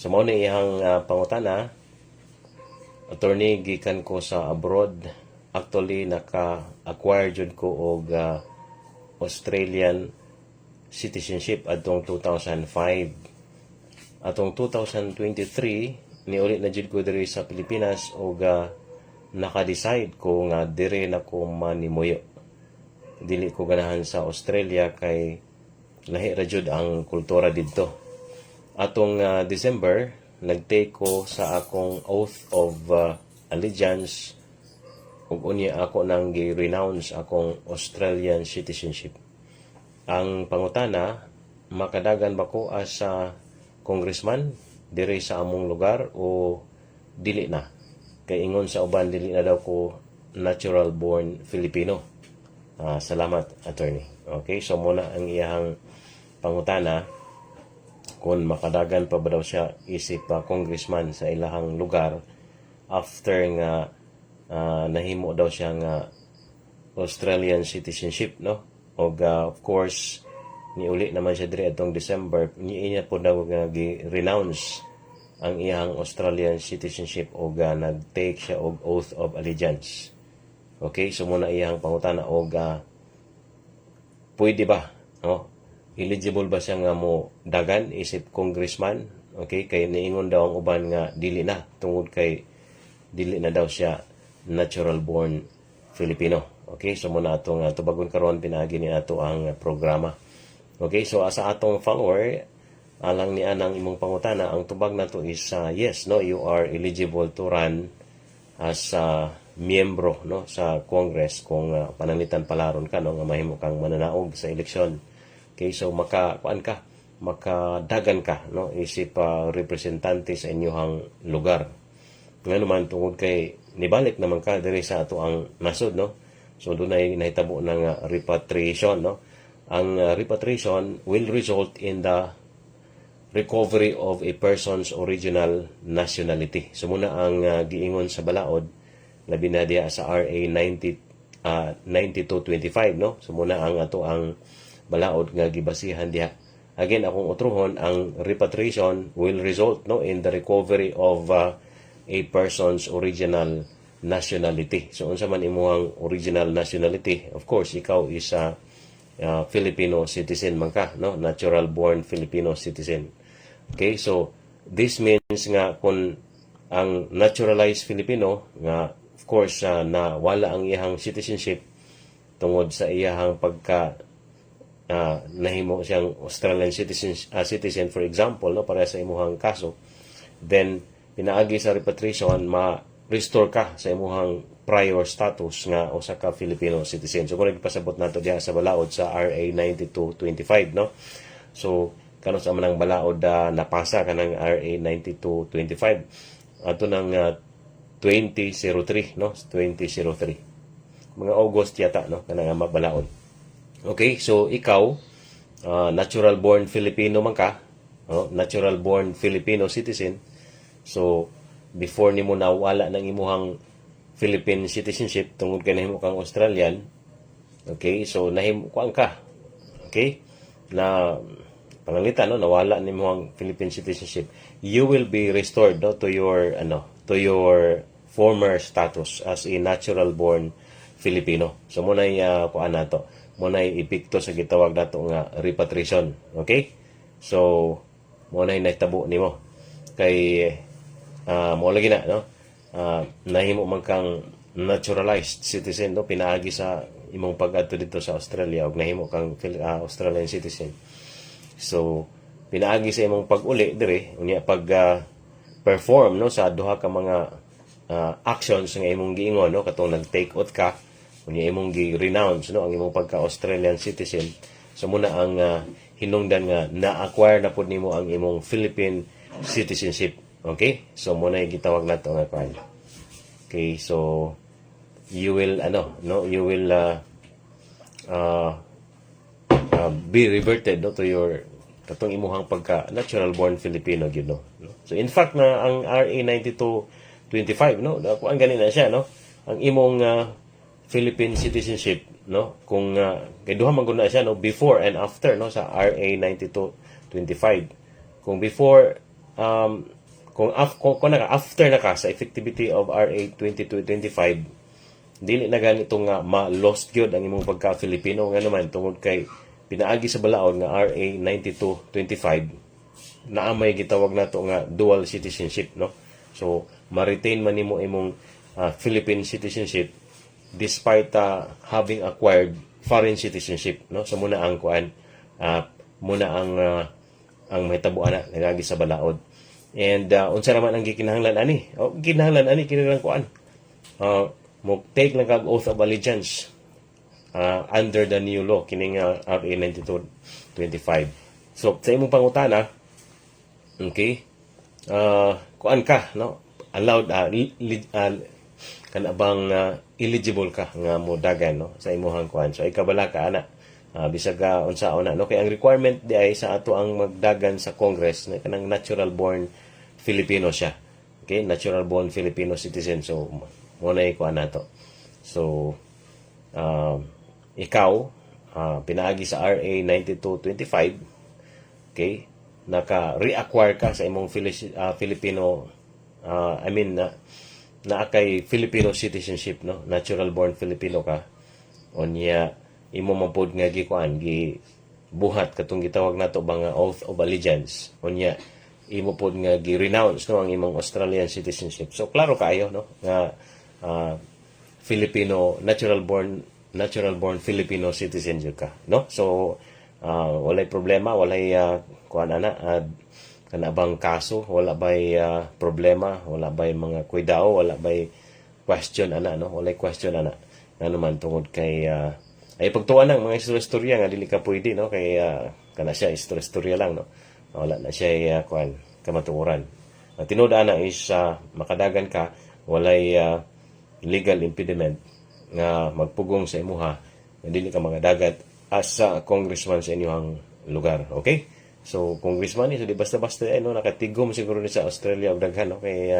So mao ni iyang pangutana, attorney gikan ko sa abroad. Actually naka-acquire jud ko og Australian citizenship adtong 2005. Atong 2023 niuli na jud ko diri sa Pilipinas og naka-decide ko nga dire na ko manimuyo. Dili ko ganahan sa Australia kay lahi ra jud ang kultura didto. Atong December, nag-take ko sa akong oath of allegiance ug unya ako nang gi-renounce akong Australian citizenship. Ang pangutana, makadagan ba ko as congressman diri sa among lugar o dili na? Kay ingon sa uban dili na daw ko natural born Filipino. Salamat, attorney. Okay, so muna ang iyang pangutana kung makadagan pa ba daw siya isip congressman sa ilahang lugar after nga nahimo daw siya nga Australian citizenship, no? Og of course niuli naman siya diri atong December, niya po daw nga gi-renounce ang iyang Australian citizenship og nag-take siya og oath of allegiance. Okay, so muna iyang pangutana og pwede ba, no? Eligible ba siya nga mo dagan isip congressman? Okay, kay niingon daw ang uban nga dili na tungod kay dili na daw siya natural born Filipino. Okay, so muna atong tubagon karon pinaagi ni ato ang programa. Okay, so sa atong follower alang ni anang imong pangutana, ang tubag nato is yes, no, you are eligible to run as miyembro, no, sa Congress kung pananglitan palaron ka, no, nga mahimo kang mananaog sa eleksyon. Okay, so makadagan ka, no, isip representante sa inyong lugar. Nga naman tungod kay nibalik naman ka diri sa ato ang nasod, no. So doon ay nahitabo ng repatriation, no. Ang repatriation will result in the recovery of a person's original nationality. So muna ang giingon sa balaod labi na diya sa RA 9225, no. So muna ang ato ang balaod nga gibasihan diha. Again, akong utrohon, ang repatriation will result, no, in the recovery of a person's original nationality. So unsa man imong original nationality, of course ikaw is a Filipino citizen man ka, no, natural born Filipino citizen. Okay, so this means nga kung ang naturalized Filipino nga of course na wala ang iyang citizenship tungod sa iyang pagka nahimo siyang Australian citizen, for example, no, para sa imuhang kaso, then pinaagi sa repatriation ma-restore ka sa imuhang prior status nga usa ka Filipino citizen. So kung nagpasabot nato diha sa balaod sa RA 9225, no, so kanos sa manang balaod napasa kanang RA 9225 ato nang 2003, no, 2003 mga August yata, no, kanang balaod. Okay, so ikaw, natural born Filipino man ka, no? Natural born Filipino citizen. So, before nimo nawala ng imuhang Philippine citizenship, tungod kay nahimo kang Australian, okay, so nahimo kuan ka, okay, na pananglitan, no, nawala nimo ang Philippine citizenship, you will be restored, no, to your former status as a natural born Filipino. So muna kuan nato, muna epekto sa gitawag nato nga repatriation. Okay, so muna nahitabo nimo kay mo lagi na, no, nahimo man kang naturalized citizen, no, pinaagi sa imong pag-adto dito sa Australia ug nahimo kang Australian citizen. So pinaagi sa imong pag-uli dire unya pag perform, no, sa duha ka mga actions nga imong giingon, no, katong nag-take oath ka unya imong gi-renounce, no, ang imong pagka-Australian citizen. So muna ang hinungdan nga na-acquire na pud nimo ang imong Philippine citizenship. Okay, so muna gitawag nato nga kuan. Okay, so you will be reverted, no, to your katong imuhang pagka natural born Filipino, you know, no? So in fact na ang RA 9225, no, kuan gani na siya, no, ang imong Philippine citizenship, no, kung kay duha man gud na siya, no, before and after, no, sa RA 9225. Kung before kung after na ka sa effectivity of RA 2225, dili na ganito nga ma-lost gyud ang imong pagka-Filipino nga naman tungod kay pinaagi sa balaod nga RA 9225 naa may gitawag nato nga dual citizenship, no? So ma-retain man nimo imong Philippine citizenship despite having acquired foreign citizenship, no? So muna ang kuan muna ang mahitabuan na nagagi sa balaod. And unsa naman ang gikinahanglan ani? Kinahanglan ani kini lang kuan. Mo take lang kag oath of allegiance under the new law kining RA 9225. So sa imong pangutana, okay? Kuan ka, no? Allowed kanabang eligible ka nga mo dagan, no, sa imong kuan. So ikabala ka ana. Bisag unsaon na, no, kay ang requirement di ay sa ato ang magdagan sa Congress na kanang natural born Filipino siya. Okay, natural born Filipino citizen. So mo na ikuan nato. So ikaw pinaagi sa RA 9225, okay, naka-reacquire ka sa imong Filipino na kay Filipino citizenship, no, natural born Filipino ka, onya imo mapod nga gi buhat katong gitawag nato bang oath of allegiance, onya imo pod nga gi-renounce, no, ang imong Australian citizenship. So klaro kaayo, no, nga Filipino natural born Filipino citizen jud ka, no? So walay problema, walay kuan ana kanabang kaso, wala bay problema, wala bay mga kuidao, wala bay question ana, no, walay question ana nga naman tungod kay ay pagtuan ng mga istorya nga dili ka pwede, no, kay kana siya istorya lang, no, wala na siya kuan kamatuoran. Tinuod ana is makadagan ka, walay legal impediment nga magpugong sa imuha nga dili ka magadagat as congressman sa inyong lugar. Okay, so congressman so di basta-basta no, nakatigom siguro ni sa Australia og daghan, no, kay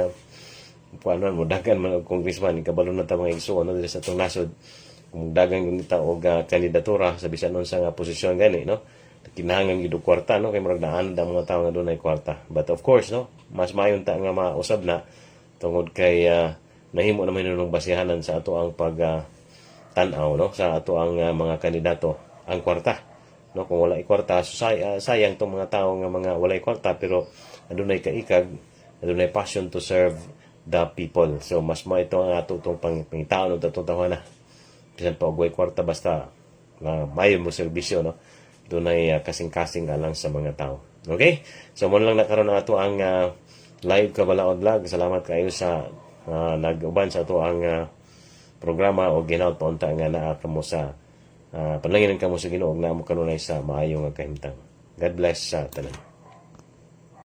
paano mo dagan man og congressman kabalo na ta mga igsoon, no, dili sa tong nasod kung dagan ginita og kandidatura sa bisan unsa nga posisyon gani, no, kinahanglan gid og kwarta, no, kay murag naan ang mga tawo nga dunay kwarta. But of course, no, mas mayon ta nga mausab na tungod kay nahimo naman nung basihanan sa ato ang pag tan-aw, no, sa ato ang mga kandidato ang kwarta, no. Kung wala kwarta, sayang tong mga tawo nga mga walay kwarta pero adunay kaikag, adunay passion to serve the people. So mas mo ito ang ato tong pangitaon og atong tawana. Bisan pa og kwarta basta mayo mo serbisyo, no, dunay kasing-kasing alang sa mga tao. Okay, so mo lang nakaroon na ato ang live Kabalaod Vlog. Salamat kayo sa nag-uban sa ato ang programa o ginaot paunta nga naa kamo sa panalangin kamo sa Ginoo na mo kanunay sa maayo nga kahimtang. God bless sa tanan.